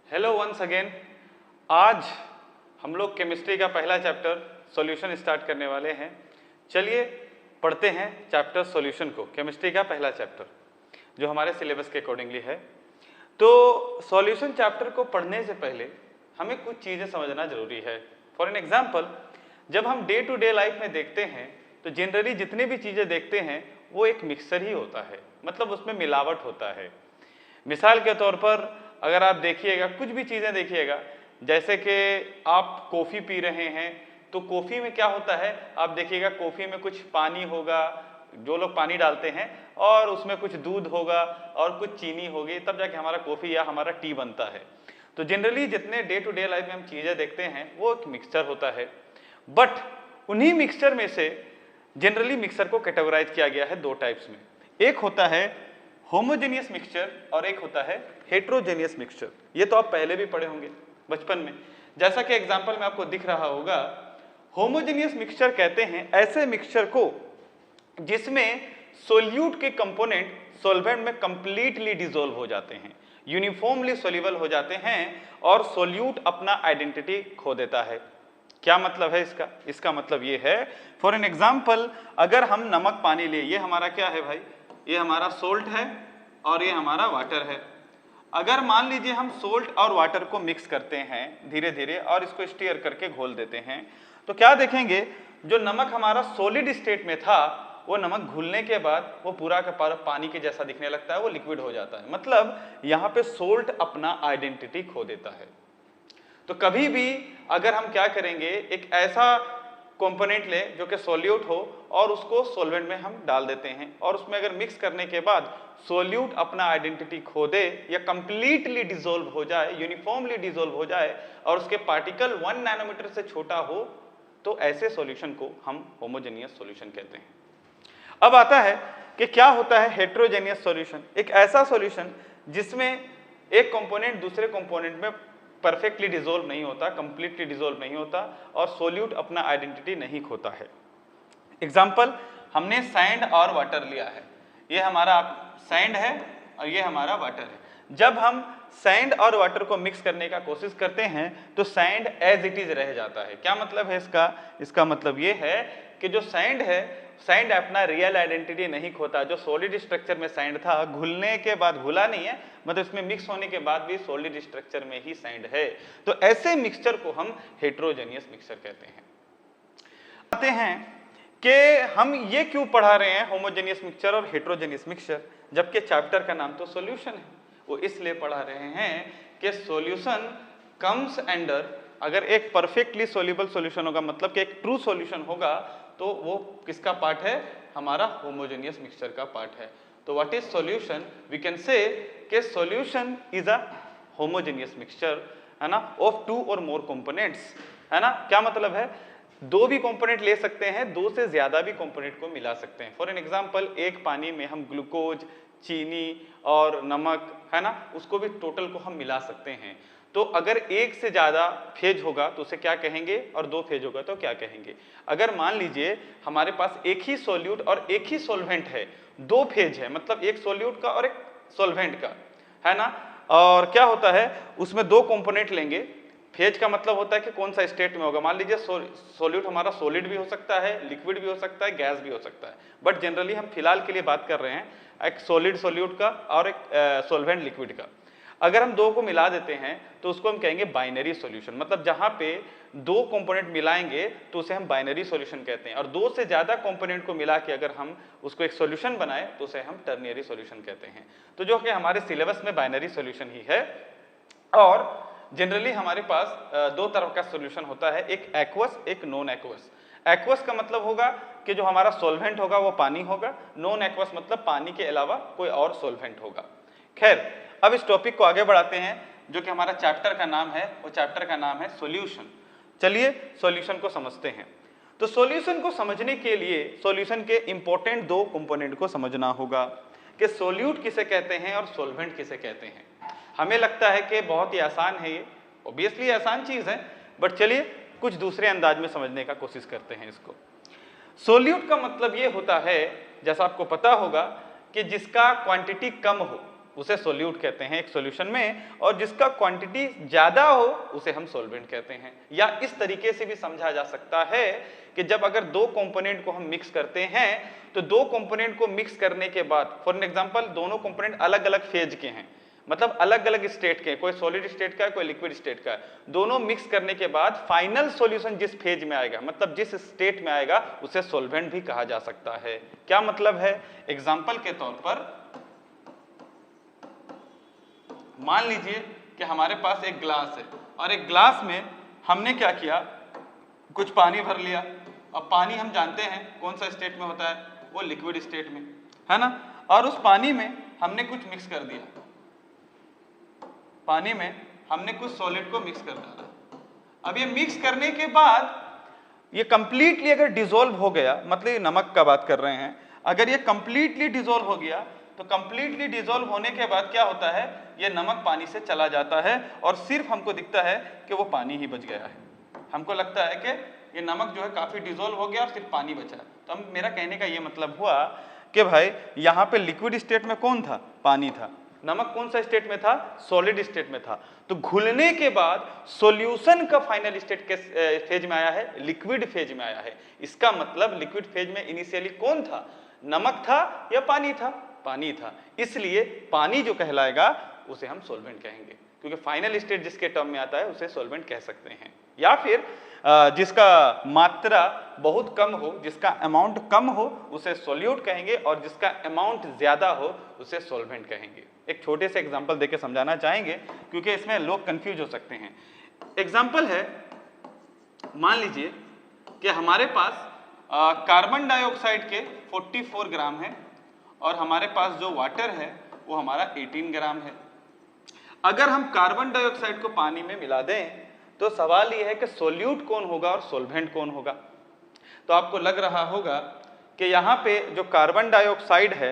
Hello once again. आज हम लोग केमिस्ट्री का पहला चैप्टर सॉल्यूशन स्टार्ट करने वाले हैं। चलिए पढ़ते हैं चैप्टर सॉल्यूशन को, केमिस्ट्री का पहला चैप्टर जो हमारे सिलेबस के अकॉर्डिंगली है। तो सॉल्यूशन चैप्टर को पढ़ने से पहले हमें कुछ चीज़ें समझना जरूरी है। फॉर एन एग्जाम्पल, जब हम डे टू डे लाइफ में देखते हैं तो जनरली जितने भी चीज़ें देखते हैं वो एक मिक्सचर ही होता है, मतलब उसमें मिलावट होता है। मिसाल के तौर पर अगर आप देखिएगा, कुछ भी चीज़ें देखिएगा, जैसे कि आप कॉफ़ी पी रहे हैं तो कॉफ़ी में क्या होता है, आप देखिएगा कॉफ़ी में कुछ पानी होगा, जो लोग पानी डालते हैं, और उसमें कुछ दूध होगा और कुछ चीनी होगी, तब जाके हमारा कॉफ़ी या हमारा टी बनता है। तो जनरली जितने डे टू डे लाइफ में हम चीज़ें देखते हैं वो एक मिक्सचर होता है। बट उन्हीं मिक्सचर में से जनरली मिक्सचर को कैटेगराइज किया गया है दो टाइप्स में। एक होता है होमोजेनियस मिक्सचर और एक होता है हेट्रोजेनियस मिक्सचर। ये तो आप पहले भी पढ़े होंगे बचपन में। जैसा कि एग्जांपल में आपको दिख रहा होगा, होमोजेनियस मिक्सचर कहते हैं ऐसे मिक्सचर को जिसमें सोल्यूट के कंपोनेंट सॉल्वेंट में कंप्लीटली डिसॉल्व हो जाते हैं, यूनिफॉर्मली सोल्यूबल हो जाते हैं और सोल्यूट अपना आइडेंटिटी खो देता है। क्या मतलब है इसका? इसका मतलब ये है, फॉर एन एग्जाम्पल, अगर हम नमक पानी ले, ये हमारा क्या है भाई, ये हमारा सोल्ट है और ये हमारा वाटर है। अगर मान लीजिए हम सोल्ट और वाटर को मिक्स करते हैं धीरे धीरे और इसको स्टीयर करके घोल देते हैं, तो क्या देखेंगे, जो नमक हमारा सॉलिड स्टेट में था वो नमक घुलने के बाद वो पूरा का पूरा पानी के जैसा दिखने लगता है, वो लिक्विड हो जाता है। मतलब यहाँ पे सोल्ट अपना आइडेंटिटी खो देता है। तो कभी भी अगर हम क्या करेंगे, एक ऐसा कंपोनेंट ले जो कि सोल्यूट हो और उसको सॉल्वेंट में हम डाल देते हैं और उसमें अगर मिक्स करने के बाद सोल्यूट अपना आइडेंटिटी खो दे या कंप्लीटली डिसॉल्व हो जाए, यूनिफॉर्मली डिसॉल्व हो जाए और उसके पार्टिकल 1 नैनोमीटर से छोटा हो, तो ऐसे सॉल्यूशन को हम होमोजेनियस सॉल्यूशन कहते हैं। अब आता है कि क्या होता है हेट्रोजेनियस सॉल्यूशन। एक ऐसा सॉल्यूशन जिसमें एक कंपोनेंट दूसरे कंपोनेंट में परफेक्टली डिसॉल्व नहीं होता, कंप्लीटली डिसॉल्व नहीं होता और सोल्यूट अपना आइडेंटिटी नहीं खोता है। एग्जाम्पल, हमने सैंड और वाटर लिया है, ये हमारा सैंड है और ये हमारा वाटर है। जब हम सैंड और वाटर को मिक्स करने का कोशिश करते हैं तो सैंड एज इट इज रह जाता है। क्या मतलब है इसका? इसका मतलब ये है कि जो सैंड है, सैंड अपना रियल आइडेंटिटी नहीं खोता। जो सॉलिड स्ट्रक्चर में सैंड था, घुलने के बाद घुला नहीं है, मतलब इसमें मिक्स होने के बाद भी सॉलिड स्ट्रक्चर में ही सैंड है। तो ऐसे मिक्सचर को हम हेट्रोजेनियस मिक्सचर कहते हैं। आते हैं कि हम ये क्यों पढ़ा रहे हैं होमोजेनियस मिक्सचर और हेट्रोजेनियस मिक्सचर, जबकि चैप्टर का नाम तो सॉल्यूशन है। वो इसलिए पढ़ा रहे हैं कि सॉल्यूशन कम्स अंडर, अगर एक परफेक्टली सोल्यूबल सॉल्यूशन होगा, मतलब कि एक ट्रू सॉल्यूशन होगा, तो वो किसका पार्ट है? हमारा होमोजेनियस मिक्सचर का पार्ट है। तो what is solution? We can say कि solution is a homogeneous mixture, है ना, ऑफ 2 और मोर कंपोनेंट्स, है ना। क्या मतलब है? दो भी कंपोनेंट ले सकते हैं, दो से ज्यादा भी कंपोनेंट को मिला सकते हैं। फॉर एन एग्जांपल, एक पानी में हम ग्लूकोज, चीनी और नमक, है ना, उसको भी टोटल को हम मिला सकते हैं। तो अगर एक से ज्यादा फेज होगा तो उसे क्या कहेंगे, और दो फेज होगा तो क्या कहेंगे? अगर मान लीजिए हमारे पास एक ही सोल्यूट और एक ही सॉल्वेंट है, दो फेज है, मतलब एक सोल्यूट का और एक सॉल्वेंट का, है ना, और क्या होता है उसमें दो कंपोनेंट लेंगे। फेज का मतलब होता है कि कौन सा स्टेट में होगा। मान लीजिए सोल्यूट हमारा सॉलिड भी हो सकता है, लिक्विड भी हो सकता है, गैस भी हो सकता है, बट जनरली हम फिलहाल के लिए बात कर रहे हैं एक सॉलिड सोल्यूट का और एक सॉल्वेंट लिक्विड का। अगर हम दो को मिला देते हैं तो उसको हम कहेंगे बाइनरी सॉल्यूशन। मतलब जहां पे दो कंपोनेंट मिलाएंगे तो उसे हम बाइनरी सॉल्यूशन कहते हैं, और दो से ज्यादा कंपोनेंट को मिला के अगर हम उसको एक सॉल्यूशन बनाए तो उसे हम टर्नियरी सॉल्यूशन कहते हैं। तो जो कि हमारे सिलेबस में बाइनरी सॉल्यूशन ही है। और जनरली हमारे पास दो तरह का सॉल्यूशन होता है, एक एक्वस, एक नॉन एक्वस। एक्वस का मतलब होगा कि जो हमारा सॉल्वेंट होगा वो पानी होगा, नॉन एक्वस मतलब पानी के अलावा कोई और सॉल्वेंट होगा। खैर, अब इस टॉपिक को आगे बढ़ाते हैं। जो कि हमारा चैप्टर का नाम है, वो चैप्टर का नाम है सॉल्यूशन। चलिए सॉल्यूशन को समझते हैं। तो सॉल्यूशन को समझने के लिए सॉल्यूशन के इंपॉर्टेंट दो कंपोनेंट को समझना होगा कि सोल्यूट किसे कहते हैं और सॉल्वेंट किसे कहते हैं। हमें लगता है कि बहुत ही आसान है, ये ऑब्वियसली आसान चीज है, बट चलिए कुछ दूसरे अंदाज में समझने का कोशिश करते हैं इसको। सोल्यूट का मतलब ये होता है, जैसा आपको पता होगा, कि जिसका क्वांटिटी कम हो, उसे सोल्यूट कहते हैं एक सॉल्यूशन में, और जिसका क्वांटिटी ज़्यादा हो उसे हम सॉल्वेंट कहते हैं। या इस तरीके से भी समझा जा सकता है कि जब अगर दो कंपोनेंट को हम मिक्स करते हैं तो दो कंपोनेंट को मिक्स करने के बाद, फॉर एग्जांपल दोनों कंपोनेंट अलग अलग फेज के हैं, मतलब अलग अलग स्टेट के, कोई सॉलिड स्टेट का है कोई लिक्विड स्टेट का है, दोनों मिक्स करने के बाद फाइनल सॉल्यूशन जिस फेज में आएगा, मतलब जिस स्टेट में आएगा, उसे सॉल्वेंट भी कहा जा सकता है। क्या मतलब है? एग्जांपल के तौर पर मान लीजिए कि हमारे पास एक ग्लास है और एक ग्लास में हमने क्या किया, कुछ पानी भर लिया। अब पानी हम जानते हैं कौन सा स्टेट में होता है, वो लिक्विड स्टेट में, है ना। और उस पानी में हमने कुछ मिक्स कर दिया, पानी में हमने कुछ सॉलिड को मिक्स कर डाला। अब ये मिक्स करने के बाद ये कंप्लीटली अगर डिसॉल्व हो गया, मतलब ये नमक का बात कर रहे हैं, अगर ये कंप्लीटली डिसॉल्व हो गया तो कंप्लीटली डिसॉल्व होने के बाद क्या होता है, ये नमक पानी से चला जाता है और सिर्फ हमको दिखता है कि वो पानी ही बच गया है। हमको लगता है कि ये नमक जो है काफी डिसॉल्व हो गया और सिर्फ पानी बचा। तो हम, मेरा कहने का ये मतलब हुआ कि भाई यहाँ पे लिक्विड स्टेट में कौन था, पानी था। नमक कौन सा स्टेट में था, सॉलिड स्टेट में था। तो घुलने के बाद सॉल्यूशन का फाइनल स्टेट किस फेज में आया है, लिक्विड फेज में आया है। इसका मतलब लिक्विड फेज में इनिशियली कौन था, नमक था या पानी था, पानी था। इसलिए पानी जो कहलाएगा उसे हम सॉल्वेंट कहेंगे, क्योंकि फाइनल स्टेट जिसके टर्म में आता है उसे सॉल्वेंट कह सकते हैं। या फिर जिसका मात्रा बहुत कम हो, जिसका अमाउंट कम हो, उसे सॉल्यूट कहेंगे, और जिसका अमाउंट ज्यादा हो उसे सॉल्वेंट कहेंगे। एक छोटे से एग्जांपल देके समझाना चाहेंगे क्योंकि इसमें लोग कंफ्यूज हो सकते हैं। एग्जांपल है, मान लीजिए कि हमारे पास कार्बन डाइऑक्साइड के 44 ग्राम है और हमारे पास जो वाटर है वो हमारा 18 ग्राम है। अगर हम कार्बन डाइऑक्साइड को पानी में मिला दें तो सवाल यह है कि सोल्यूट कौन होगा और सोल्वेंट कौन होगा। तो आपको लग रहा होगा कि यहाँ पे जो कार्बन डाइऑक्साइड है,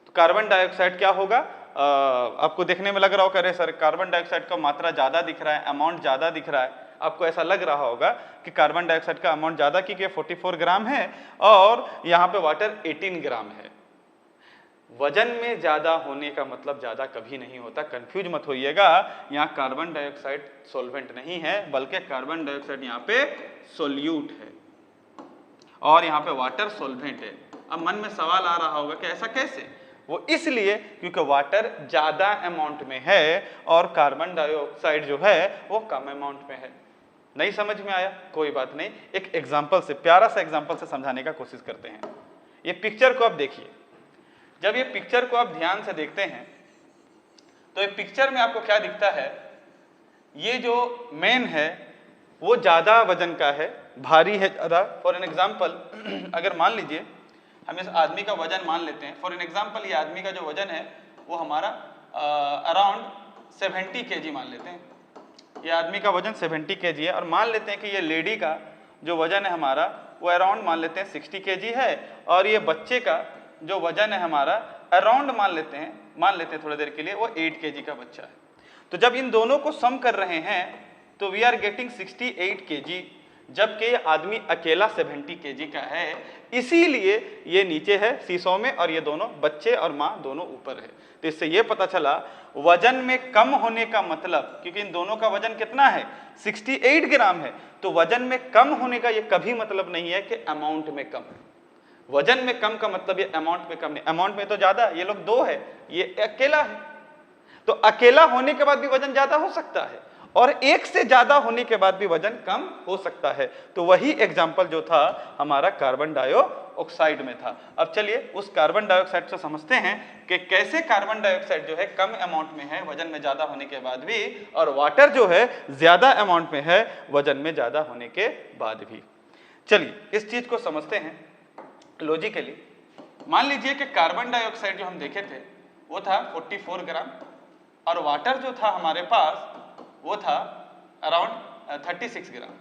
तो कार्बन डाइऑक्साइड क्या होगा, आपको देखने में लग रहा होगा, अरे सर कार्बन डाइऑक्साइड का मात्रा ज़्यादा दिख रहा है, अमाउंट ज़्यादा दिख रहा है। आपको ऐसा लग रहा होगा कि कार्बन डाइऑक्साइड का अमाउंट ज़्यादा क्योंकि 44 ग्राम है और यहाँ पे वाटर 18 ग्राम है। वजन में ज्यादा होने का मतलब ज्यादा कभी नहीं होता, कंफ्यूज मत होइएगा। यहाँ कार्बन डाइऑक्साइड सॉल्वेंट नहीं है, बल्कि कार्बन डाइऑक्साइड यहाँ पे सोल्यूट है और यहाँ पे वाटर सॉल्वेंट है। अब मन में सवाल आ रहा होगा कि ऐसा कैसे? वो इसलिए क्योंकि वाटर ज्यादा अमाउंट में है और कार्बन डाइऑक्साइड जो है वो कम अमाउंट में है। नहीं समझ में आया? कोई बात नहीं, एक एग्जाम्पल से, प्यारा सा एग्जाम्पल से समझाने का कोशिश करते हैं। ये पिक्चर को आप देखिए, जब ये पिक्चर को आप ध्यान से देखते हैं तो ये पिक्चर में आपको क्या दिखता है, ये जो मैन है वो ज्यादा वजन का है, भारी है ज्यादा। फॉर एन एग्जांपल अगर मान लीजिए हम इस आदमी का वजन मान लेते हैं, फॉर एन एग्जांपल ये आदमी का जो वजन है वो हमारा अराउंड 70 kg मान लेते हैं। ये आदमी का वजन 70 kg है और मान लेते हैं कि ये लेडी का जो वजन है हमारा वो अराउंड मान लेते हैं 60 kg है और ये बच्चे का जो वजन है हमारा अराउंड मान लेते हैं थोड़ी देर के लिए वो 8 kg का बच्चा है। तो जब इन दोनों को सम कर रहे हैं तो वी आर गेटिंग 68 kg, जबकि आदमी अकेला 70 kg का है। इसीलिए ये नीचे है सीसो में और ये दोनों बच्चे और माँ दोनों ऊपर है। तो इससे ये पता चला वजन में कम होने का मतलब, क्योंकि इन दोनों का वजन कितना है 68 ग्राम है, तो वजन में कम होने का ये कभी मतलब नहीं है कि अमाउंट में कम। वजन में कम का मतलब ये अमाउंट में कम नहीं, अमाउंट में तो ज्यादा, ये लोग दो है, ये अकेला है। तो अकेला होने के बाद भी वजन ज्यादा हो सकता है और एक से ज्यादा होने के बाद भी वजन कम हो सकता है। तो वही एग्जाम्पल जो था हमारा कार्बन डाइऑक्साइड में था। अब चलिए उस कार्बन डाइऑक्साइड से समझते हैं कि कैसे कार्बन डाइऑक्साइड जो है कम अमाउंट में है वजन में ज्यादा होने के बाद भी, और वाटर जो है ज्यादा अमाउंट में है वजन में ज्यादा होने के बाद भी। चलिए इस चीज को समझते हैं लॉजिकली। मान लीजिए कि कार्बन डाइऑक्साइड जो हम देखे थे वो था 44 ग्राम और वाटर जो था हमारे पास वो था अराउंड 36 ग्राम।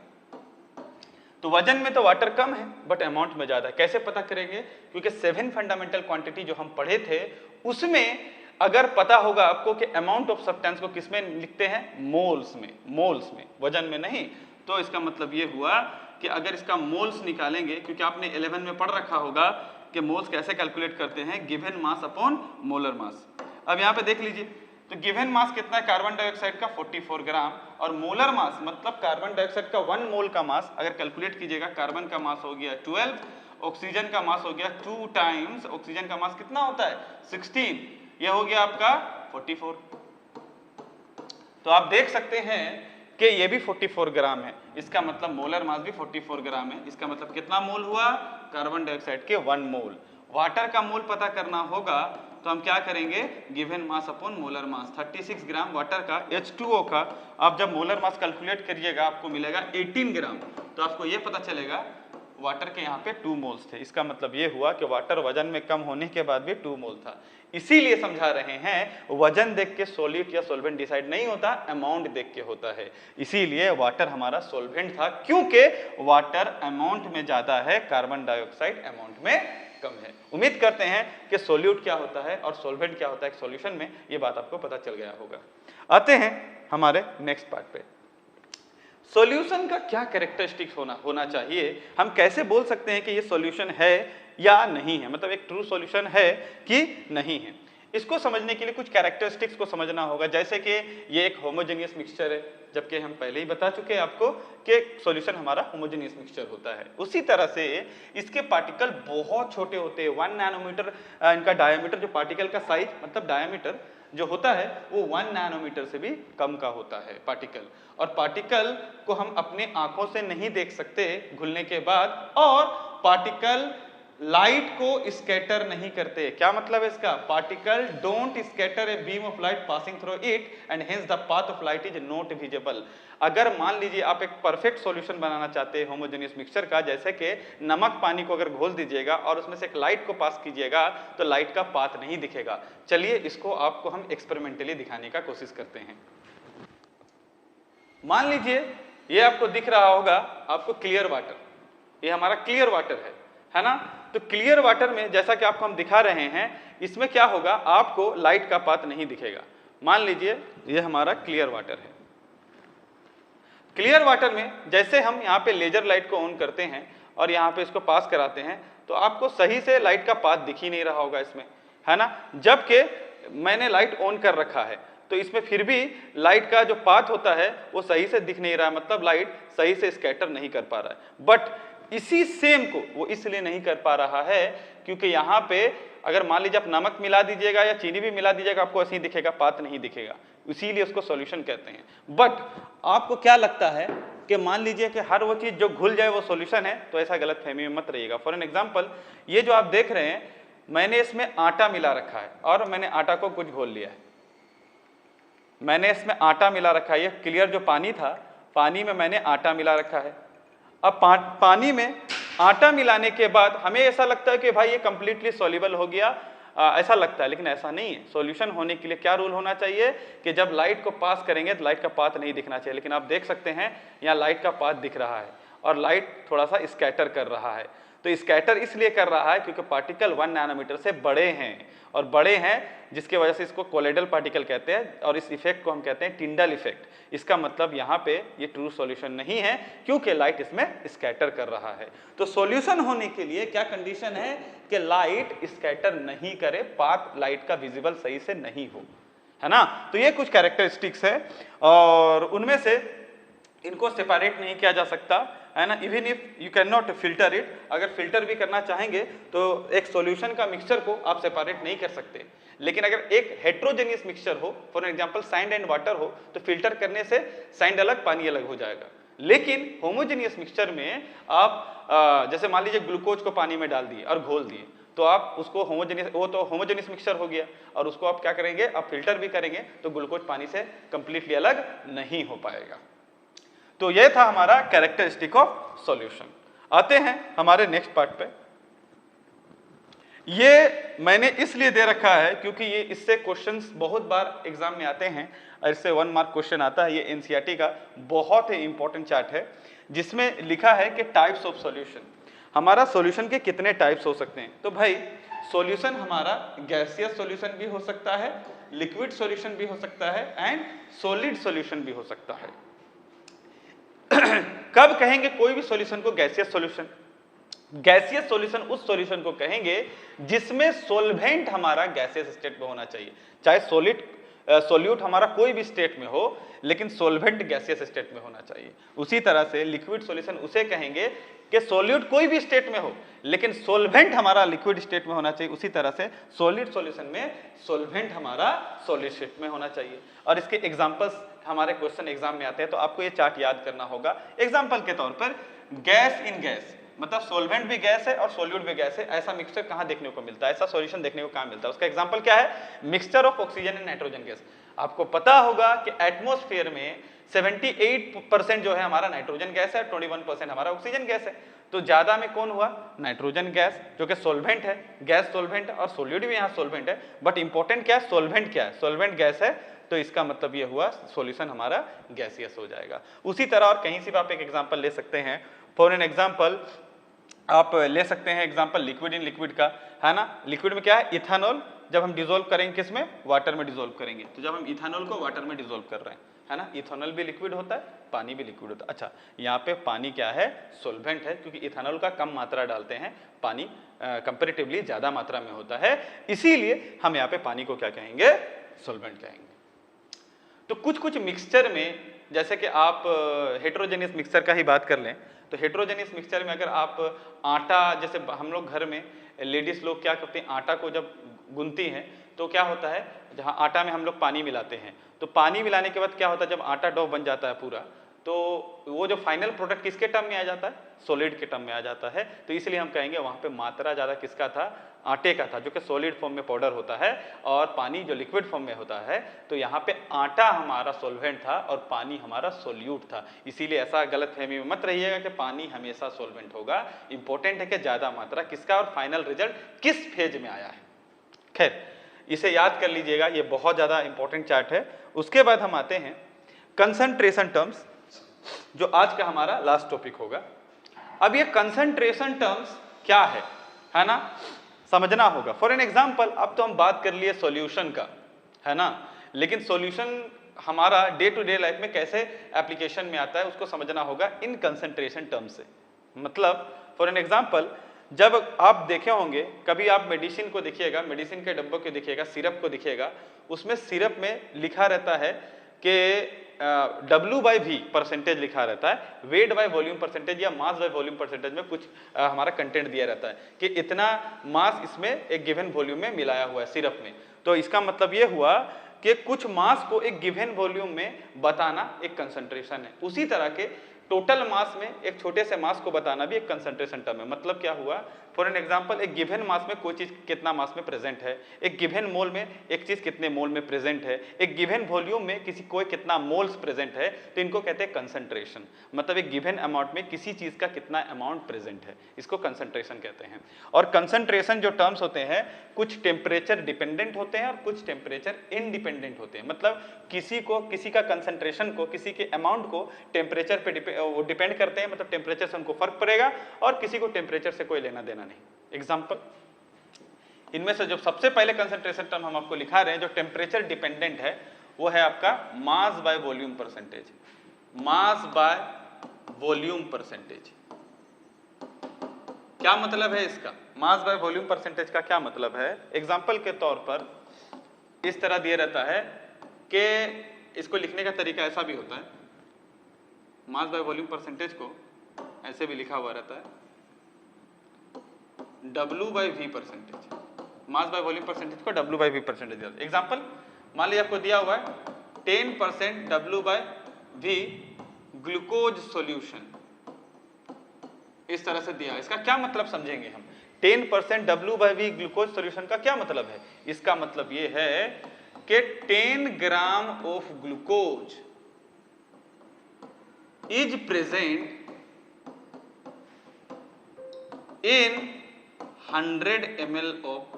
तो वजन में तो वाटर कम है बट अमाउंट में ज्यादा है। कैसे पता करेंगे? क्योंकि 7 फंडामेंटल क्वांटिटी जो हम पढ़े थे उसमें अगर पता होगा आपको कि अमाउंट ऑफ सब्सटेंस को किसमें लिखते हैं, मोल्स में, वजन में नहीं। तो इसका मतलब ये हुआ कि अगर इसका मोल्स निकालेंगे, क्योंकि आपने 11 में पढ़ रखा होगा कि मोल्स कैसे कैलकुलेट करते हैं, given mass upon molar mass. अब यहाँ पे देख लीजिए, तो गिवन मास कितना है कार्बन डाइऑक्साइड का 44 ग्राम, और मोलर मास मतलब कार्बन डाइऑक्साइड का 1 मोल का मास अगर कैलकुलेट कीजिएगा, कार्बन का मास हो गया 12, ऑक्सीजन का मास हो गया 2 टाइम्स ऑक्सीजन का मास कितना होता है 16, ये हो गया आपका 44। तो आप देख सकते हैं कि ये भी 44 ग्राम है, इसका मतलब मोलर मास भी 44 ग्राम है। इसका मतलब कितना मोल हुआ, कार्बन डाइऑक्साइड के 1 मोल। वाटर का मोल पता करना होगा तो हम क्या करेंगे, given mass upon molar mass, 36 gram water का H2O का आप जब मोलर मास कैलकुलेट करिएगा आपको मिलेगा 18 ग्राम। तो आपको ये पता चलेगा वाटर के यहाँ पे 2 मोल्स थे। इसका मतलब ये हुआ कि वाटर वजन में कम होने के बाद भी 2 मोल था। इसीलिए समझा रहे हैं वजन देख के सॉल्यूट या सॉल्वेंट डिसाइड नहीं होता, अमाउंट देख के होता है। इसीलिए वाटर हमारा सॉल्वेंट था, क्योंकि वाटर अमाउंट में ज्यादा है, कार्बन डाइऑक्साइड अमाउंट में कम है। उम्मीद करते हैं कि सॉल्यूट क्या होता है और सॉल्वेंट क्या होता है एक सॉल्यूशन में, ये बात आपको पता चल गया होगा। आते हैं हमारे नेक्स्ट पार्ट पे, सॉल्यूशन का क्या कैरेक्टरिस्टिक्स होना चाहिए, हम कैसे बोल सकते हैं कि ये सॉल्यूशन है या नहीं है, मतलब एक ट्रू सॉल्यूशन है कि नहीं है। इसको समझने के लिए कुछ कैरेक्टरिस्टिक्स को समझना होगा, जैसे कि ये एक होमोजेनियस मिक्सचर है, जबकि हम पहले ही बता चुके हैं आपको कि सॉल्यूशन हमारा होमोजेनियस मिक्सचर होता है। उसी तरह से इसके पार्टिकल बहुत छोटे होते हैं, 1 नैनोमीटर इनका डायमीटर, जो पार्टिकल का साइज मतलब डायमीटर जो होता है वो 1 नैनोमीटर से भी कम का होता है पार्टिकल। और पार्टिकल को हम अपने आंखों से नहीं देख सकते घुलने के बाद, और पार्टिकल लाइट को स्कैटर नहीं करते। क्या मतलब है इसका, particle don't scatter a beam of light passing through it and hence the path of light is not visible. अगर मान लीजिए आप एक परफेक्ट सॉल्यूशन बनाना चाहते हैं होमोजेनियस मिक्सचर का, जैसे कि नमक पानी को अगर घोल दीजिएगा और उसमें से एक लाइट को पास कीजिएगा तो लाइट का पाथ नहीं दिखेगा। चलिए इसको आपको हम एक्सपेरिमेंटली दिखाने का कोशिश करते हैं। मान लीजिए ये आपको दिख रहा होगा, आपको क्लियर वाटर, ये हमारा क्लियर वाटर है ना। तो क्लियर वाटर में जैसा कि आपको हम दिखा रहे हैं, इसमें क्या होगा, आपको लाइट का पाथ नहीं दिखेगा। मान लीजिए ये हमारा क्लियर वाटर है। क्लियर वाटर में जैसे हम यहाँ पे लेजर लाइट को ऑन करते हैं और यहाँ पे इसको पास कराते हैं तो आपको सही से लाइट का पाथ दिख ही नहीं रहा होगा इसमें, है ना। जबकि मैंने लाइट ऑन कर रखा है तो इसमें फिर भी लाइट का जो पाथ होता है वो सही से दिख नहीं रहा है, मतलब लाइट सही से स्कैटर नहीं कर पा रहा है। बट इसी सेम को वो इसलिए नहीं कर पा रहा है क्योंकि यहाँ पे अगर मान लीजिए आप नमक मिला दीजिएगा या चीनी भी मिला दीजिएगा, आपको ऐसे ही दिखेगा, पाथ नहीं दिखेगा, इसीलिए उसको सॉल्यूशन कहते हैं। बट आपको क्या लगता है कि मान लीजिए कि हर वो चीज जो घुल जाए वो सॉल्यूशन है, तो ऐसा गलत फहमी में मत रहिएगा। फॉर एन एग्जांपल, ये जो आप देख रहे हैं मैंने इसमें आटा मिला रखा है और मैंने आटा को कुछ घोल लिया है, मैंने इसमें आटा मिला रखा है। ये क्लियर जो पानी था, पानी में मैंने आटा मिला रखा है। अब पानी में आटा मिलाने के बाद हमें ऐसा लगता है कि भाई ये कंप्लीटली सॉल्युबल हो गया, ऐसा लगता है, लेकिन ऐसा नहीं है। सॉल्यूशन होने के लिए क्या रूल होना चाहिए कि जब लाइट को पास करेंगे तो लाइट का पाथ नहीं दिखना चाहिए। लेकिन आप देख सकते हैं यहाँ लाइट का पाथ दिख रहा है और लाइट थोड़ा सा स्कैटर कर रहा है। तो स्कैटर इसलिए कर रहा है क्योंकि पार्टिकल 1 नैनोमीटर से बड़े हैं, और बड़े हैं जिसकी वजह से इसको कोलोइडल पार्टिकल कहते हैं, और इस इफेक्ट को हम कहते हैं टिंडल इफेक्ट। इसका मतलब यहाँ पे ये ट्रू सॉल्यूशन नहीं है क्योंकि लाइट इसमें स्कैटर कर रहा है। तो सॉल्यूशन होने के लिए क्या कंडीशन है कि लाइट स्कैटर नहीं करे, पाथ लाइट का विजिबल सही से नहीं हो, है ना। तो ये कुछ कैरेक्टरिस्टिक्स है और उनमें से इनको सेपरेट नहीं किया जा सकता, है ना। Even if you can not filter it, अगर फिल्टर भी करना चाहेंगे तो एक सॉल्यूशन का मिक्सचर को आप सेपरेट नहीं कर सकते। लेकिन अगर एक हेट्रोजेनियस मिक्सचर हो, for example sand and water हो, तो फिल्टर करने से सैंड अलग पानी अलग हो जाएगा। लेकिन होमोजेनियस मिक्सचर में आप जैसे मान लीजिए ग्लूकोज को पानी में डाल दिए और घोल दिए, तो आप उसको होमोजेनियस, वो तो होमोजेनियस मिक्सचर हो गया, और उसको आप क्या करेंगे, आप फिल्टर भी करेंगे तो ग्लूकोज पानी से कंप्लीटली अलग नहीं हो पाएगा। तो यह था हमारा कैरेक्टरिस्टिक ऑफ सॉल्यूशन। आते हैं हमारे नेक्स्ट पार्ट पे। ये मैंने इसलिए दे रखा है क्योंकि ये इससे क्वेश्चंस बहुत बार एग्जाम में आते हैं और इससे 1 मार्क क्वेश्चन आता है। ये एनसीईआरटी का बहुत ही इंपॉर्टेंट चार्ट है जिसमें लिखा है कि टाइप्स ऑफ सॉल्यूशन, हमारा सॉल्यूशन के कितने टाइप्स हो सकते हैं। तो भाई सॉल्यूशन हमारा गैसियस सॉल्यूशन भी हो सकता है, लिक्विड सॉल्यूशन भी हो सकता है एंड सॉलिड सॉल्यूशन भी हो सकता है। कब कहेंगे कोई भी सॉल्यूशन को गैसियस सॉल्यूशन, गैसियस सॉल्यूशन उस सॉल्यूशन को कहेंगे जिसमें सोल्वेंट हमारा गैसियस स्टेट में होना चाहिए, चाहे सोल्यूट हमारा कोई भी स्टेट में हो, लेकिन सोल्वेंट गैसियस स्टेट में होना चाहिए। उसी तरह से लिक्विड सॉल्यूशन उसे कहेंगे कि सोल्यूट कोई भी स्टेट में हो, लेकिन सोल्वेंट हमारा लिक्विड स्टेट में होना चाहिए। उसी तरह से सॉलिड सॉल्यूशन में सोल्वेंट हमारा सॉलिड स्टेट में होना चाहिए। और इसके एग्जांपल्स हमारे क्वेश्चन एग्जाम में आते हैं, तो आपको ये चार्ट याद करना होगा। एग्जांपल के तौर पर गैस इन गैस, मतलब सोल्वेंट भी गैस है और सोल्यूट भी गैस है, ऐसा मिक्सचर कहाँ देखने को मिलता है, ऐसा सॉल्यूशन देखने को कहाँ मिलता है? उसका एग्जांपल क्या है? Mixture of oxygen and nitrogen gas. आपको पता होगा कि एटमॉस्फेयर में 78% जो है हमारा नाइट्रोजन गैस है, 21% हमारा ऑक्सीजन गैस है। तो ज्यादा में कौन हुआ? नाइट्रोजन गैस, जो कि सोल्वेंट है, गैस सोल्वेंट है, और सोल्यूट भी यहाँ सोल्वेंट है। बट इंपॉर्टेंट क्या है? सोल्वेंट क्या है? सोल्वेंट गैस है, तो इसका मतलब ये हुआ सॉल्यूशन हमारा गैसियस हो जाएगा। उसी तरह और कहीं से भी आप एक एग्जांपल ले सकते हैं। फॉर एन एग्जांपल आप ले सकते हैं एग्जांपल लिक्विड इन लिक्विड का, है ना। लिक्विड में क्या है? इथेनॉल। जब हम डिसॉल्व करेंगे किसमें? वाटर में डिसॉल्व करेंगे। तो जब हम इथेनॉल को वाटर में डिसॉल्व कर रहे हैं, है ना, इथेनॉल भी लिक्विड होता है, पानी भी लिक्विड होता है। अच्छा, यहाँ पे पानी क्या है? सोल्वेंट है, क्योंकि इथेनॉल का कम मात्रा डालते हैं, पानी कंपैरेटिवली ज्यादा मात्रा में होता है, इसीलिए हम यहाँ पे पानी को क्या कहेंगे? सोल्वेंट कहेंगे। तो कुछ मिक्सचर में, जैसे कि आप हेट्रोजेनियस मिक्सचर का ही बात कर लें, तो हेट्रोजेनियस मिक्सचर में अगर आप आटा, जैसे हम लोग घर में लेडीज लोग क्या करते हैं, आटा को जब गूंथती हैं तो क्या होता है, जहाँ आटा में हम लोग पानी मिलाते हैं, तो पानी मिलाने के बाद क्या होता है, जब आटा डो बन जाता है पूरा, तो वो जो फाइनल प्रोडक्ट किसके टर्म में आ जाता है? सॉलिड के टर्म में आ जाता है। तो इसलिए हम कहेंगे वहाँ पे मात्रा ज़्यादा किसका था? आटे का था, जो कि सॉलिड फॉर्म में पाउडर होता है, और पानी जो लिक्विड फॉर्म में होता है। तो यहाँ पे आटा हमारा सॉल्वेंट था और पानी हमारा सोल्यूट था। इसीलिए ऐसा गलतफहमी में मत रहिएगा कि पानी हमेशा सॉल्वेंट होगा। इंपॉर्टेंट है कि ज़्यादा मात्रा किसका और फाइनल रिजल्ट किस फेज में आया है। खैर, इसे याद कर लीजिएगा, ये बहुत ज़्यादा इंपॉर्टेंट चार्ट है। उसके बाद हम आते हैं कंसंट्रेशन टर्म्स, जो आज का हमारा लास्ट टॉपिक होगा। अब ये कंसंट्रेशन टर्म्स क्या है ना, समझना होगा। फॉर एन एग्जांपल, अब तो हम बात कर लिए सॉल्यूशन का, है ना, लेकिन सॉल्यूशन हमारा डे टू डे लाइफ में कैसे एप्लीकेशन में आता है उसको समझना होगा इन कंसंट्रेशन टर्म्स से। मतलब फॉर एन एग्जांपल, जब आप देखे होंगे, कभी आप मेडिसिन को देखिएगा, मेडिसिन के डब्बों को देखिएगा, सिरप को देखिएगा, उसमें सिरप में लिखा रहता है कि W/V परसेंटेज लिखा रहता है, वेट बाय वॉल्यूम परसेंटेज या मास बाय वॉल्यूम परसेंटेज में कुछ हमारा कंटेंट दिया रहता है कि इतना मास इसमें एक गिवन वॉल्यूम में मिलाया हुआ है सिरप में। तो इसका मतलब ये हुआ कि कुछ मास को एक गिवन वॉल्यूम में बताना एक कंसंट्रेशन है। उसी तरह के टोटल मास में एक छोटे से मास को बताना भी एक कंसंट्रेशन टर्म है। मतलब क्या हुआ, फॉर एन एग्जांपल, एक गिवन मास में कोई चीज कितना मास में प्रेजेंट है, एक गिवन मोल में एक चीज कितने मोल में प्रेजेंट है, एक गिवन वॉल्यूम में कोई कितना मोल्स प्रेजेंट है, तो इनको कहते हैं कंसंट्रेशन। मतलब एक गिवन अमाउंट में किसी चीज का कितना अमाउंट प्रेजेंट है, इसको कंसंट्रेशन कहते हैं। और कंसंट्रेशन जो टर्म्स होते हैं, कुछ टेम्परेचर डिपेंडेंट होते हैं और कुछ टेम्परेचर इंडिपेंडेंट होते हैं। मतलब किसी का कंसंट्रेशन को, किसी के अमाउंट को टेम्परेचर पे वो डिपेंड करते हैं, मतलब टेम्परेचर से उनको फर्क पड़ेगा, और किसी को टेम्परेचर से कोई लेना देना नहीं। एग्जांपल, इनमें से जो सबसे पहले कंसंट्रेशन टर्म हम आपको लिखा रहे हैं, जो टेम्परेचर डिपेंडेंट है, वो है आपका mass by volume percentage. Mass by volume percentage क्या मतलब है इसका? मास बाय वॉल्यूम परसेंटेज का क्या मतलब है? एग्जांपल के तौर पर इस तरह दिया रहता है कि इसको लिखने का तरीका ऐसा भी होता है, मास बाय वॉल्यूम परसेंटेज को ऐसे भी लिखा हुआ रहता है, W/V percentage. Mass by volume percentage को W/V परसेंटेज दिया। एग्जांपल, मान लीजिए आपको दिया हुआ है 10% W/V ग्लूकोज सॉल्यूशन, इस तरह से दिया है। इसका क्या मतलब समझेंगे हम? 10% W/V ग्लूकोज सॉल्यूशन का क्या मतलब है? इसका मतलब ये है कि 10 gram of glucose is present in 100 ml of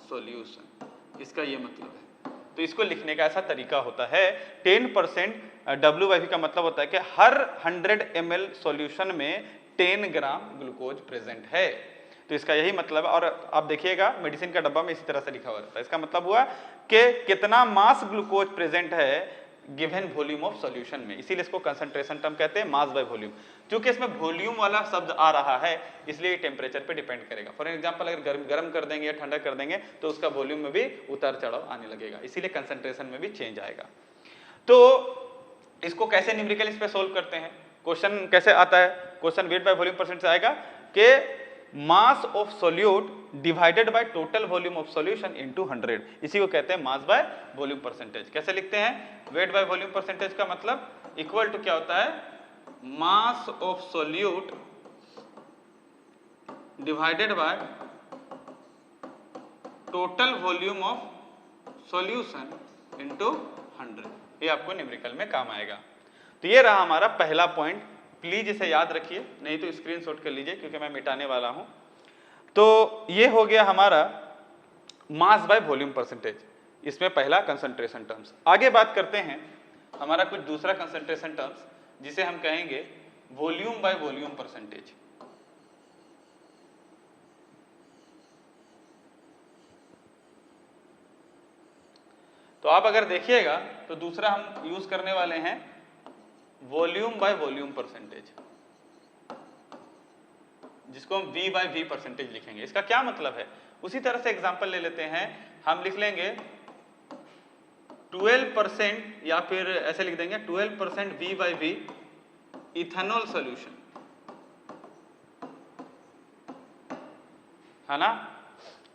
solution। इसका ये मतलब है। तो इसको लिखने का ऐसा तरीका होता है, 10% W/V का मतलब होता है कि हर 100 ml सॉल्यूशन में 10 ग्राम ग्लूकोज प्रेजेंट है। तो इसका यही मतलब है। और आप देखिएगा मेडिसिन का डब्बा में इसी तरह से लिखा हुआ रहता है। इसका मतलब हुआ कि कितना मास ग्लूकोज प्रेजेंट है गिवन वॉल्यूम ऑफ सॉल्यूशन में, इसीलिए इसको कंसंट्रेशन टर्म कहते हैं, मास बाय वॉल्यूम। क्योंकि इसमें वॉल्यूम वाला शब्द आ रहा है इसलिए ये टेम्परेचर पे डिपेंड करेगा। फॉर एग्जांपल अगर गर्म कर देंगे या ठंडा कर देंगे तो उसका वॉल्यूम में भी उतार चढ़ाव आने लगेगा, इसीलिए कंसंट्रेशन में भी चेंज आएगा। तो इसको कैसे न्यूमेरिकल पे सोल्व करते हैं, क्वेश्चन कैसे आता है, question weight by volume percent से आएगा कि mass of solute divided by total volume of solution into 100, इसी को कहते हैं मास बाय वॉल्यूम परसेंटेज। कैसे लिखते हैं, वेट बाय वॉल्यूम परसेंटेज का मतलब इक्वल टू क्या होता है, mass of solute divided by total volume of solution into 100, ये आपको न्यूमेरिकल में काम आएगा। तो ये रहा हमारा पहला पॉइंट, प्लीज इसे याद रखिए, नहीं तो स्क्रीनशॉट कर लीजिए क्योंकि मैं मिटाने वाला हूं। तो ये हो गया हमारा मास बाय वॉल्यूम परसेंटेज, इसमें पहला कंसंट्रेशन टर्म्स। आगे बात करते हैं हमारा कुछ दूसरा कंसंट्रेशन टर्म्स जिसे हम कहेंगे वॉल्यूम बाय वॉल्यूम परसेंटेज। तो आप अगर देखिएगा तो दूसरा हम यूज करने वाले हैं वॉल्यूम बाय वॉल्यूम परसेंटेज, जिसको हम V बाय V परसेंटेज लिखेंगे। इसका क्या मतलब है, उसी तरह से एग्जांपल ले लेते हैं, हम लिख लेंगे 12% या फिर ऐसे लिख देंगे 12% V by V ethanol solution, है ना।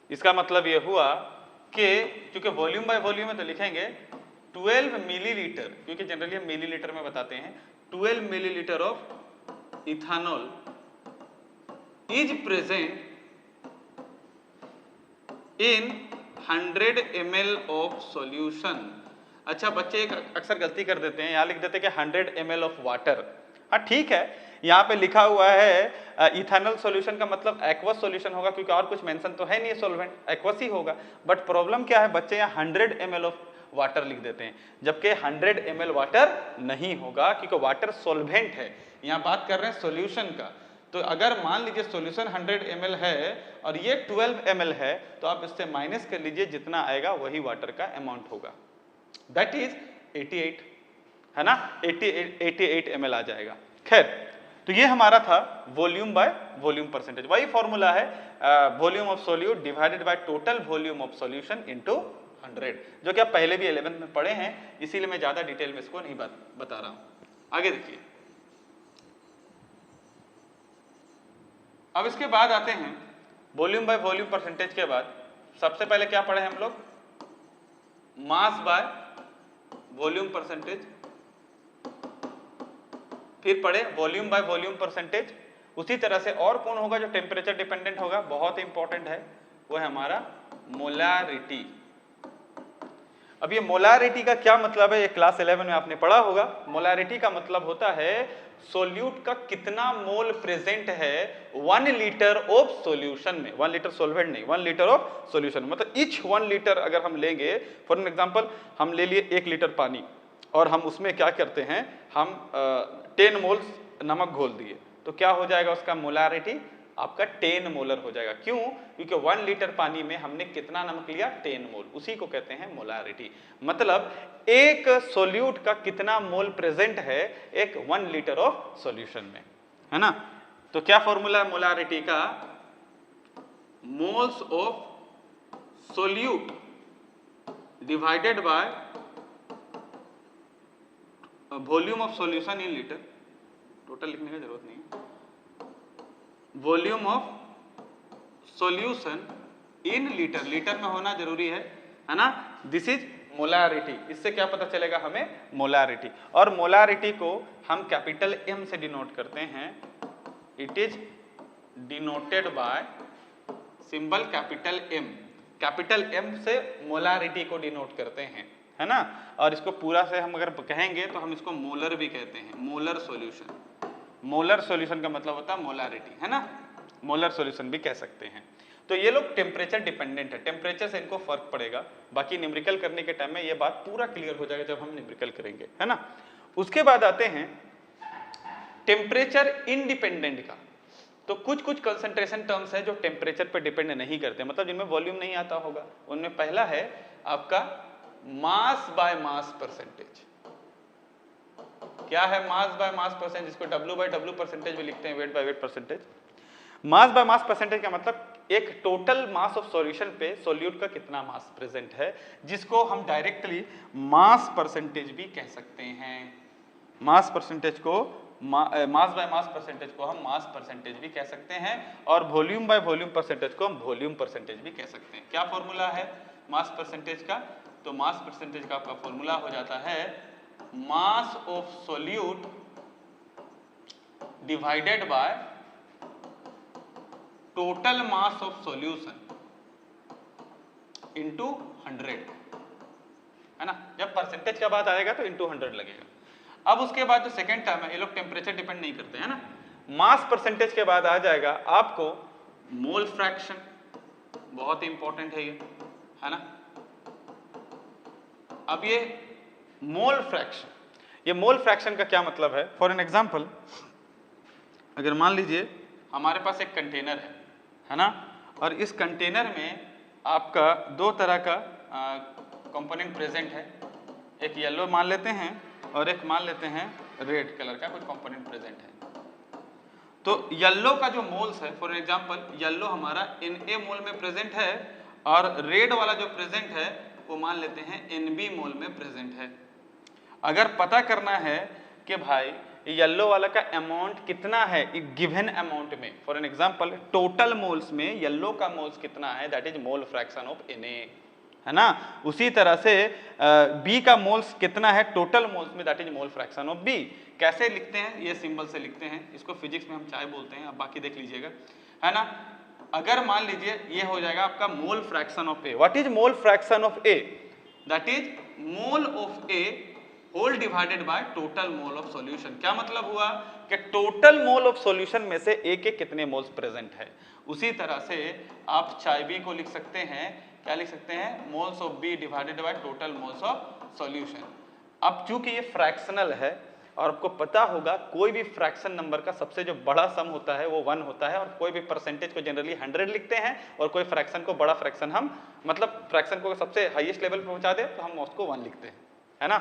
इसका मतलब ये हुआ कि क्योंकि वॉल्यूम बाय वॉल्यूम है तो लिखेंगे 12 मिलीलीटर, क्योंकि जनरली हम मिलीलीटर में बताते हैं, 12 millilitre of ethanol is present in 100 ml of solution. अच्छा बच्चे एक अक्सर गलती कर देते हैं, यहाँ लिख देते हैं कि 100 ml ऑफ वाटर। हाँ ठीक है, यहाँ पे लिखा हुआ है इथेनॉल सॉल्यूशन का मतलब एक्वस सॉल्यूशन होगा, क्योंकि और कुछ मेंशन तो है नहीं सॉल्वेंट, एक्वस ही होगा। बट प्रॉब्लम क्या है, बच्चे यहाँ 100 ml ऑफ वाटर लिख देते हैं, जबकि 100 ml वाटर नहीं होगा, क्योंकि वाटर सॉल्वेंट है। यहाँ बात कर रहे हैं सॉल्यूशन का। तो अगर मान लीजिए सॉल्यूशन 100 ml है और ये 12 ml है, तो आप इससे माइनस कर लीजिए, जितना आएगा वही वाटर का अमाउंट होगा, दैट इज 88, है ना, 88 ml आ जाएगा। खैर, तो ये हमारा था वॉल्यूम बाय वॉल्यूम परसेंटेज। वही फॉर्मूला है volume of solute divided by total volume of solution into 100, जो कि आप पहले भी 11th में पढ़े हैं, इसीलिए मैं ज्यादा डिटेल में इसको नहीं बता रहा हूं। आगे देखिए, अब इसके बाद आते हैं वॉल्यूम बाय वॉल्यूम परसेंटेज के बाद सबसे पहले क्या पढ़े हम लोग, मास बाय वॉल्यूम परसेंटेज, फिर पढ़े वॉल्यूम बाय वॉल्यूम परसेंटेज। उसी तरह से और कौन होगा जो टेम्परेचर डिपेंडेंट होगा, बहुत इंपॉर्टेंट है, वो है हमारा मोलारिटी। अब ये मोलारिटी का क्या मतलब है, ये क्लास 11 में आपने पढ़ा होगा। मोलारिटी का मतलब होता है सोल्यूट का कितना मोल प्रेजेंट है 1 लीटर ऑफ सॉल्यूशन में। 1 लीटर सॉल्वेंट नहीं, 1 लीटर ऑफ सॉल्यूशन, मतलब इच 1 लीटर अगर हम लेंगे, फॉर एन एग्जांपल हम ले लिए 1 लीटर पानी और हम उसमें क्या करते हैं, हम 10 मोल्स नमक घोल दिए, तो क्या हो जाएगा उसका मोलारिटी आपका 10 मोलर हो जाएगा। क्यों, क्योंकि 1 लीटर पानी में हमने कितना नमक लिया, 10 मोल, उसी को कहते हैं मोलारिटी। मतलब एक सोल्यूट का कितना मोल प्रेजेंट है एक 1 लीटर ऑफ सॉल्यूशन में, है ना। तो क्या फॉर्मूला है मोलारिटी का, moles of solute divided by volume of solution in litre, total लिखने की जरूरत नहीं है, volume of solution in litre, litre में होना जरूरी है ना। This is molarity. इससे क्या पता चलेगा हमें, मोलारिटी। और मोलारिटी को हम कैपिटल M से डिनोट करते हैं, it is denoted bye symbol capital M। Capital M से मोलारिटी को डिनोट करते हैं, है ना। और इसको पूरा से हम अगर कहेंगे तो हम इसको मोलर भी कहते हैं, मोलर सॉल्यूशन। मोलर सॉल्यूशन का मतलब होता है मोलारिटी, है ना, मोलर सॉल्यूशन भी कह सकते हैं। तो ये लोग टेम्परेचर डिपेंडेंट है, टेम्परेचर से इनको फर्क पड़ेगा। बाकी न्यूमेरिकल करने के टाइम में ये बात पूरा क्लियर हो जाएगा जब हम न्यूमेरिकल करेंगे, है ना। उसके बाद आते हैं टेम्परेचर इंडिपेंडेंट का। तो कुछ कुछ कंसंट्रेशन टर्म्स है जो टेम्परेचर पर डिपेंड नहीं करते, मतलब जिनमें वॉल्यूम नहीं आता होगा। उनमें पहला है आपका मास बाय मास परसेंटेज, क्या है मास बाय मास परसेंटेज, जिसको W बाय W परसेंटेज भी लिखते हैं, weight by weight percentage. Mass by mass percentage का मतलब एक टोटल मास ऑफ सॉल्यूशन पे सोल्यूट का कितना मास प्रेजेंट है, जिसको हम डायरेक्टली मास परसेंटेज भी कह सकते हैं। मास परसेंटेज को मास बाय मास परसेंटेज को हम मास परसेंटेज भी कह सकते हैं, और वॉल्यूम बाय वॉल्यूम परसेंटेज को हम वॉल्यूम परसेंटेज भी कह सकते हैं। क्या फॉर्मूला है मास परसेंटेज का? तो मास परसेंटेज का आपका फॉर्मूला हो जाता है mass of solute divided by total mass of solution into 100, है ना। जब परसेंटेज का बात आएगा तो इनटू 100 लगेगा। अब उसके बाद जो सेकंड टर्म है, ये लोग टेम्परेचर डिपेंड नहीं करते हैं ना। मास परसेंटेज के बाद आ जाएगा आपको मोल फ्रैक्शन, बहुत इंपॉर्टेंट है ये, है ना। अब ये मोल फ्रैक्शन, ये मोल फ्रैक्शन का क्या मतलब है? फॉर एन एग्जांपल, अगर मान लीजिए हमारे पास एक कंटेनर है ना, और इस कंटेनर में आपका दो तरह का कंपोनेंट प्रेजेंट है, एक येलो मान लेते हैं और एक मान लेते हैं रेड कलर का कोई कंपोनेंट प्रेजेंट है। तो येलो का जो मोल्स है, फॉर एग्जांपल येलो हमारा Na मोल में प्रेजेंट है, और रेड वाला जो प्रेजेंट है वो मान लेते हैं Nb मोल में प्रेजेंट है। अगर पता करना है कि भाई येलो वाला का अमाउंट कितना है गिवन अमाउंट में, for an example total moles में येलो का मोल्स कितना है, that is mole fraction of Na, है ना। उसी तरह से बी का मोल्स कितना है टोटल मोल्स में, that is mole fraction of B. कैसे लिखते हैं? ये सिंबल से लिखते हैं, इसको फिजिक्स में हम चाय बोलते हैं, अब बाकी देख लीजिएगा, है ना। अगर मान लीजिए ये हो जाएगा आपका mole fraction of A. What is mole fraction of A? That is mole of A whole divided by total mole of solution. क्या मतलब हुआ कि टोटल मोल ऑफ सॉल्यूशन में से ए के कितने मोल्स प्रेजेंट है। उसी तरह से आप चाय बी को लिख सकते हैं, क्या लिख सकते हैं? Moles of B divided by total moles of solution. अब चूंकि ये फ्रैक्शनल है, और आपको पता होगा कोई भी फ्रैक्शन नंबर का सबसे जो बड़ा सम होता है वो 1 होता है, और कोई भी परसेंटेज को जनरली 100 लिखते हैं, और कोई फ्रैक्शन को बड़ा फ्रैक्शन हम मतलब फ्रैक्शन को सबसे हाईएस्ट लेवल पे पहुंचा दे तो हम उसको 1 लिखते हैं, है ना।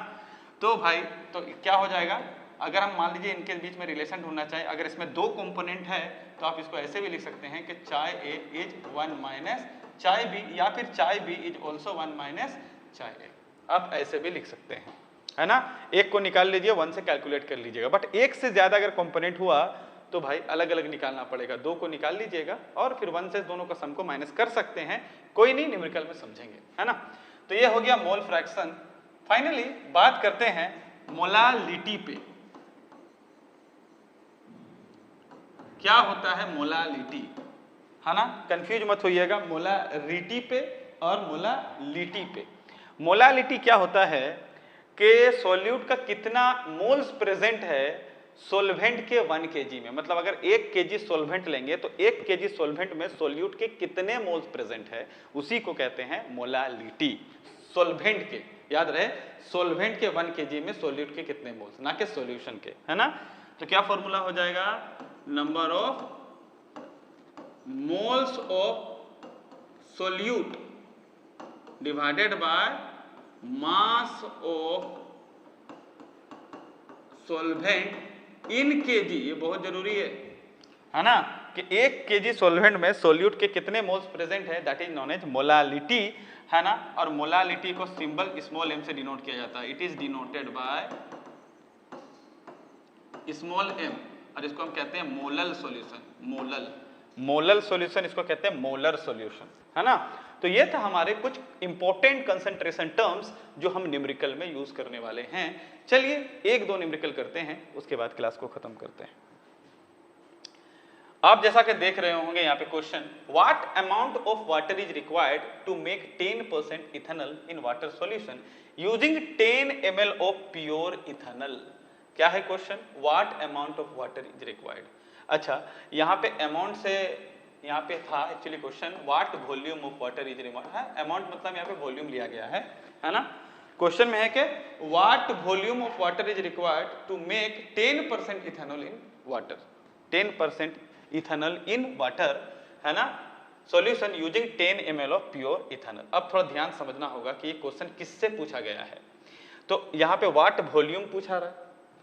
तो भाई तो क्या हो जाएगा, अगर हम मान लीजिए इनके बीच में रिलेशन ढूंढना चाहें, अगर इसमें दो कंपोनेंट है तो आप इसको ऐसे भी लिख सकते हैं कि चाय ए इज 1 माइनस चाय बी, या फिर चाय बी इज ऑल्सो 1 माइनस चाय ए। आप ऐसे भी लिख सकते हैं, है ना। एक को निकाल लीजिए, 1 से कैलकुलेट कर लीजिएगा, बट एक से ज्यादा अगर कंपोनेंट हुआ तो भाई अलग अलग निकालना पड़ेगा। 2 को निकाल लीजिएगा और फिर 1 से दोनों का सम को माइनस कर सकते हैं, कोई नहीं, न्यूमेरिकल में समझेंगे, है ना। तो ये हो गया मोल फ्रैक्शन। फाइनली बात करते हैं मोलालिटी पे। क्या होता है मोलालिटी, है ना, कंफ्यूज मत होइएगा मोलारिटी पे और मोलालिटी पे। मोलालिटी क्या होता है कि सॉल्यूट का कितना मोल्स प्रेजेंट है सोल्वेंट के 1 kg में। मतलब अगर 1 kg सोल्वेंट लेंगे तो 1 kg सोल्वेंट में सोल्यूट के कितने मोल्स प्रेजेंट है, उसी को कहते हैं मोलालिटी। सोल्वेंट के, याद रहे, सोल्वेंट के 1 kg में सोल्यूट के कितने मोल्स, ना कि सॉल्यूशन के, है ना। तो क्या फॉर्मूला हो जाएगा? Number of moles of solute divided by mass of सोल्वेंट in KG. ये बहुत जरूरी है ना, कि 1 kg सोल्वेंट में सोल्यूट के कितने मोल्स प्रेजेंट है, that is known as molality, है ना। और मोलालिटी को सिंबल स्मॉल m से डिनोट किया जाता है। It is denoted by small m, और इसको हम कहते हैं मोलल सॉल्यूशन। मोलल सॉल्यूशन इसको कहते हैं मोलर सॉल्यूशन, है ना। तो ये था हमारे कुछ इंपॉर्टेंट कंसंट्रेशन टर्म्स जो हम न्यूमेरिकल में यूज करने वाले हैं। चलिए 1-2 न्यूमेरिकल करते हैं, उसके बाद क्लास को खत्म करते हैं। आप जैसा कि देख रहे होंगे यहाँ पे question, what amount of water is required to make 10% ethanol in water solution using 10 ml of pure ethanol. क्या है question? What amount of water is required. अच्छा, यहाँ पे अमाउंट से यहाँ पे था actually question what volume of water is required है। अमाउंट मतलब यहाँ पे वॉल्यूम लिया गया है ना। क्वेश्चन में है कि what volume of water is required to make 10% ethanol in water, 10% ethanol in water, है ना, solution using 10 ml of pure ethanol. अब थोड़ा ध्यान समझना होगा कि ये क्वेश्चन किससे पूछा गया है। तो यहाँ पे व्हाट वॉल्यूम पूछा रहा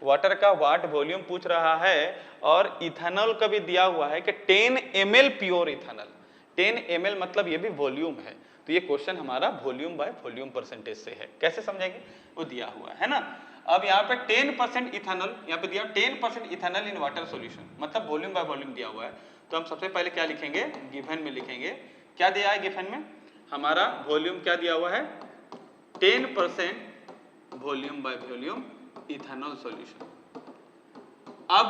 वाटर का वाट वॉल्यूम पूछ रहा है और इथेनॉल का भी दिया हुआ है कि 10 ml प्योर इथेनॉल। 10 ml मतलब ये भी वॉल्यूम है, तो ये क्वेश्चन हमारा वॉल्यूम बाय वॉल्यूम परसेंटेज से है। कैसे समझेंगे, वो दिया हुआ है ना। अब यहाँ पे 10% इथेनॉल, यहाँ पे दिया 10% इथेनॉल इन वाटर सॉल्यूशन, मतलब वॉल्यूम बाय वॉल्यूम दिया हुआ है। तो हम सबसे पहले क्या लिखेंगे, गिवन में लिखेंगे। क्या दिया है गिवन में, हमारा वॉल्यूम क्या दिया हुआ है, 10% volume by volume ethanol solution. अब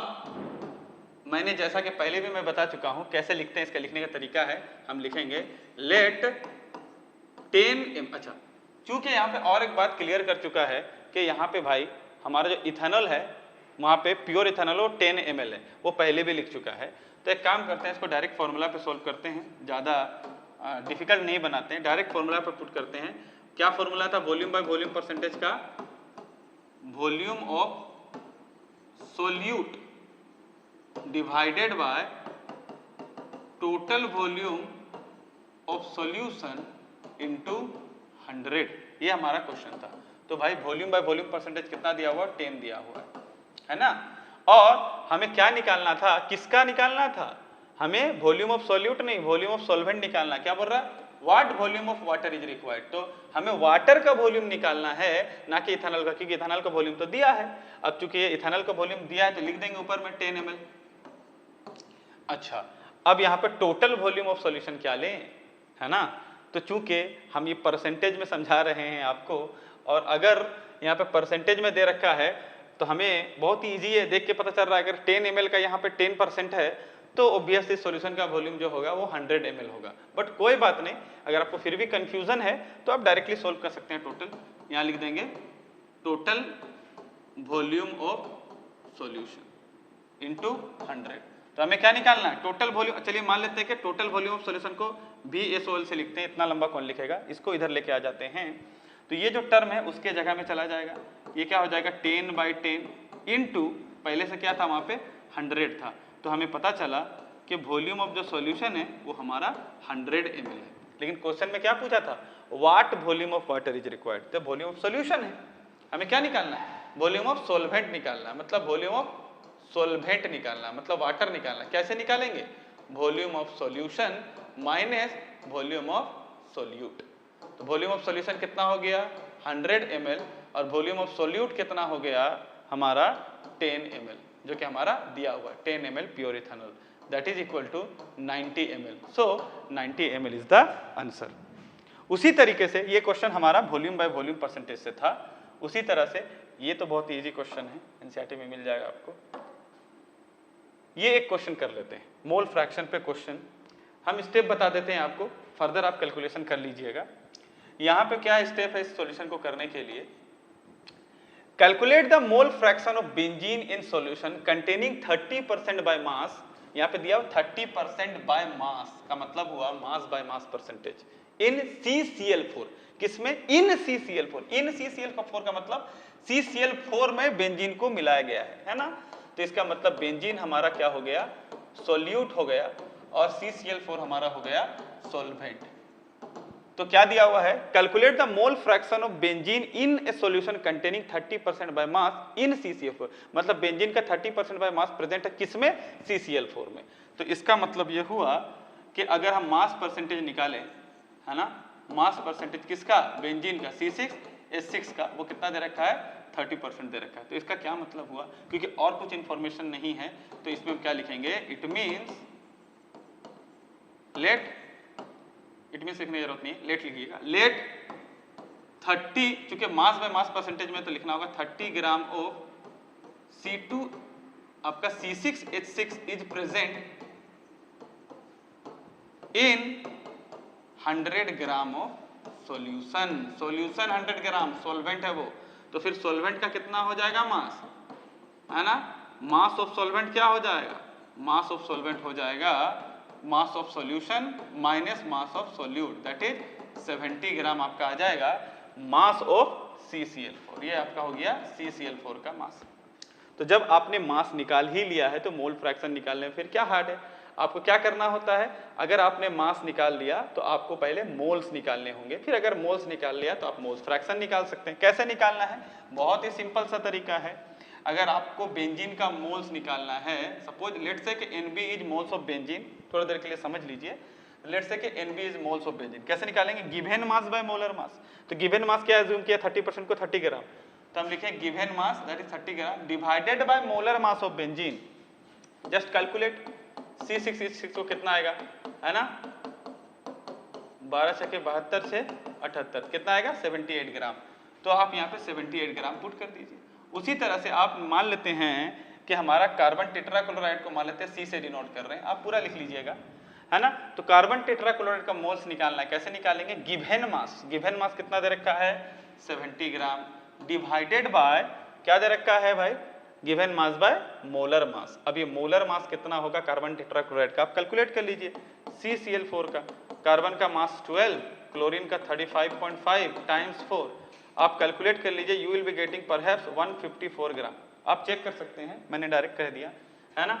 मैंने जैसा कि पहले भी मैं बता चुका हूं कैसे लिखते हैं, इसका लिखने का तरीका है, हम लिखेंगे लेट 10 अच्छा, चूंकि यहाँ पे और एक बात क्लियर कर चुका है कि यहाँ पे भाई हमारा जो इथेनॉल है वहाँ पे प्योर इथेनॉल वो 10 ml है, वो पहले भी लिख चुका है। तो एक काम करते हैं, इसको डायरेक्ट फॉर्मूला पे सोल्व करते हैं, ज़्यादा डिफिकल्ट नहीं बनाते हैं, डायरेक्ट फॉर्मूला पे पुट करते हैं। क्या फॉर्मूला था वॉल्यूम बाय वॉल्यूम परसेंटेज का, volume of solute divided by total volume of solution into 100, ये हमारा क्वेश्चन था। तो भाई वॉल्यूम बाय वॉल्यूम परसेंटेज कितना दिया हुआ, 10 दिया हुआ है ना। और हमें क्या निकालना था, किसका निकालना था, हमें वॉल्यूम ऑफ सॉल्यूट नहीं, वॉल्यूम ऑफ सॉल्वेंट निकालना। क्या बोल रहा है, what volume of water is required, तो हमें वाटर का वॉल्यूम निकालना है, ना कि इथेनॉल का, क्योंकि इथेनॉल का वॉल्यूम तो दिया है। अब चूंकि ये इथेनॉल का वॉल्यूम दिया है तो लिख देंगे ऊपर में 10 ml। अच्छा, अब यहाँ पे टोटल वॉल्यूम ऑफ सॉल्यूशन क्या लें, है ना। तो चूंकि हम ये परसेंटेज में समझा रहे हैं आपको, और अगर यहाँ पे परसेंटेज में दे रखा है तो हमें बहुत ही ईजी है, देख के पता चल रहा है अगर 10 ml का यहाँ पे 10% है तो ऑब्वियसली सॉल्यूशन का वॉल्यूम जो होगा वो 100 ml होगा। बट कोई बात नहीं, अगर आपको फिर भी कंफ्यूजन है तो आप डायरेक्टली सोल्व कर सकते हैं। टोटल यहाँ लिख देंगे total volume of solution into 100। तो हमें क्या निकालना है, टोटल वॉल्यूम। चलिए मान लेते हैं कि टोटल वॉल्यूम ऑफ सॉल्यूशन को VSOL से लिखते हैं, इतना लंबा कौन लिखेगा, इसको इधर लेके आ जाते हैं। तो ये जो टर्म है उसके जगह में चला जाएगा, ये क्या हो जाएगा 10/10 इनटू, पहले से क्या था वहाँ पे 100 था, तो हमें पता चला कि वॉल्यूम ऑफ जो सॉल्यूशन है वो हमारा 100 ml है। लेकिन क्वेश्चन में क्या पूछा था, what volume of water is required, तो वॉल्यूम ऑफ सॉल्यूशन है, हमें क्या निकालना है, वॉल्यूम ऑफ सॉल्वेंट निकालना, मतलब वॉल्यूम ऑफ सॉल्वेंट निकालना, मतलब वाटर निकालना। कैसे निकालेंगे, volume of solution minus volume of solute. तो वॉल्यूम ऑफ सॉल्यूशन कितना हो गया 100 ml, और वॉल्यूम ऑफ सोल्यूट कितना हो गया हमारा 10 ml, जो कि हमारा दिया हुआ है 10 ml pure ethanol, that is equal to 90 ml। So 90 ml is the answer. उसी तरीके से ये क्वेश्चन हमारा वॉल्यूम बाय वॉल्यूम परसेंटेज से था। उसी तरह से ये तो बहुत इजी क्वेश्चन है, एनसीईआरटी में मिल जाएगा आपको। ये एक क्वेश्चन कर लेते हैं, मोल फ्रैक्शन पे क्वेश्चन। हम स्टेप बता देते हैं आपको, फर्दर आप कैलकुलेशन कर लीजिएगा। यहाँ पे क्या स्टेप है इस सॉल्यूशन को करने के लिए, calculate the mole fraction of benzene in solution containing 30% by mass. यहाँ पे दिया 30% बाय मास का मतलब हुआ mass by mass percentage in CCl4। किसमें, इन CCl4। इन CCl4 का मतलब CCl4 में बेंजीन को मिलाया गया है ना। तो इसका मतलब बेंजीन हमारा क्या हो गया, सोल्यूट हो गया, और CCl4 हमारा हो गया सॉल्वेंट। तो क्या दिया हुआ है, calculate the mole fraction of benzene in A solution containing 30% by mass in CCl4, मतलब बेंजीन का 30% बाय मास प्रेजेंट है किसमें, CCl4 में। तो इसका मतलब ये हुआ कि अगर हम मास परसेंटेज निकालें, है ना, मास परसेंटेज किसका, बेंजीन का C6H6 का, वो कितना दे रखा है 30% दे रखा है। तो इसका क्या मतलब हुआ, क्योंकि और कुछ इंफॉर्मेशन नहीं है तो इसमें हम क्या लिखेंगे, it means let, it means लिखने की जरूरत नहीं है, लेट लिखिएगा, लेट 30, चूंकि मास बाय मास परसेंटेज में तो लिखना होगा 30 ग्राम ऑफ C2 आपका C6H6 is present in 100 gram of solution. Solution 100 gram, solvent है वो, तो फिर सॉल्वेंट का कितना हो जाएगा मास, है ना, मास ऑफ सॉल्वेंट क्या हो जाएगा, मास ऑफ सॉल्वेंट हो जाएगा mass of solution minus mass of solute, that is 70 ग्राम आपका आ जाएगा मास ऑफ CCl4। ये आपका हो गया CCl4 का मास। तो जब आपने मास निकाल ही लिया है तो मोल फ्रैक्शन निकालने में फिर क्या हार्ड है, आपको क्या करना होता है, अगर आपने मास निकाल लिया तो आपको पहले मोल्स निकालने होंगे, फिर अगर मोल्स निकाल लिया तो आप मोल्स फ्रैक्शन निकाल सकते हैं। कैसे निकालना है, बहुत ही सिंपल सा तरीका है। अगर आपको बेंजीन का मोल्स निकालना है, सपोज लेट्स से कि Nb is moles of benzene, थोड़ा देर के लिए समझ लीजिए। लेट्स से कि Nb is moles of benzene, कैसे निकालेंगे? Given mass by molar mass. तो गिवन मास क्या एज्यूम किया? 30% को 30 ग्राम, तो हम लिखें given mass that is 30 gram divided by molar mass of benzene. Just calculate, C6H6 को कितना आएगा, है ना, 12 छके 72 से 78, कितना आएगा? 78 ग्राम। तो आप यहाँ पे 78 ग्राम पुट कर दीजिए। उसी तरह से आप मान लेते हैं कि हमारा कार्बन टेट्राक्लोराइड को मान लेते हैं C से डिनोट कर रहे हैं, आप पूरा लिख लीजिएगा, है ना। तो कार्बन टेट्राक्लोराइड का मोल्स निकालना है, कैसे निकालेंगे? गिवन मास, गिवन मास कितना दे रखा है? 70 ग्राम डिवाइडेड बाय क्या दे रखा है भाई? Given mass by molar mass. अब ये मोलर मास कितना होगा कार्बन टेट्राक्लोराइड का, आप कैलकुलेट कर लीजिए। CCl4 का कार्बन का मास 12, क्लोरीन का 35.5 टाइम्स 4, आप कैलकुलेट कर लीजिए, you will be getting perhaps 154 ग्राम। आप चेक कर सकते हैं, मैंने डायरेक्ट कह दिया, है ना।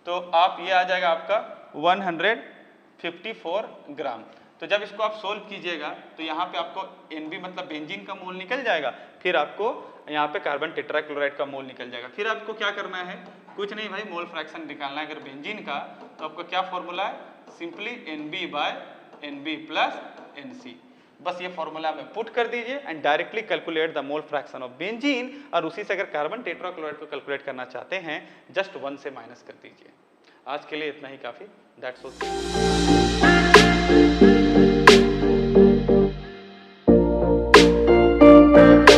तो आप ये आ जाएगा आपका 154 ग्राम। तो जब इसको आप सोल्व कीजिएगा तो यहाँ पे आपको Nb मतलब बेंजीन का मोल निकल जाएगा, फिर आपको यहाँ पे कार्बन टेट्राक्लोराइड का मोल निकल जाएगा। फिर आपको क्या करना है? कुछ नहीं भाई, मोल फ्रैक्शन निकालना है अगर बेंजीन का, तो आपको क्या फॉर्मूला है? Simply Nb by Nb plus Nc, बस ये फॉर्मूला में पुट कर दीजिए and directly calculate the mole fraction of benzene. और उसी से अगर कार्बन टेट्राक्लोराइड को कैलकुलेट करना चाहते हैं, जस्ट 1 से माइनस कर दीजिए। आज के लिए इतना ही काफी, दैट्स ऑल।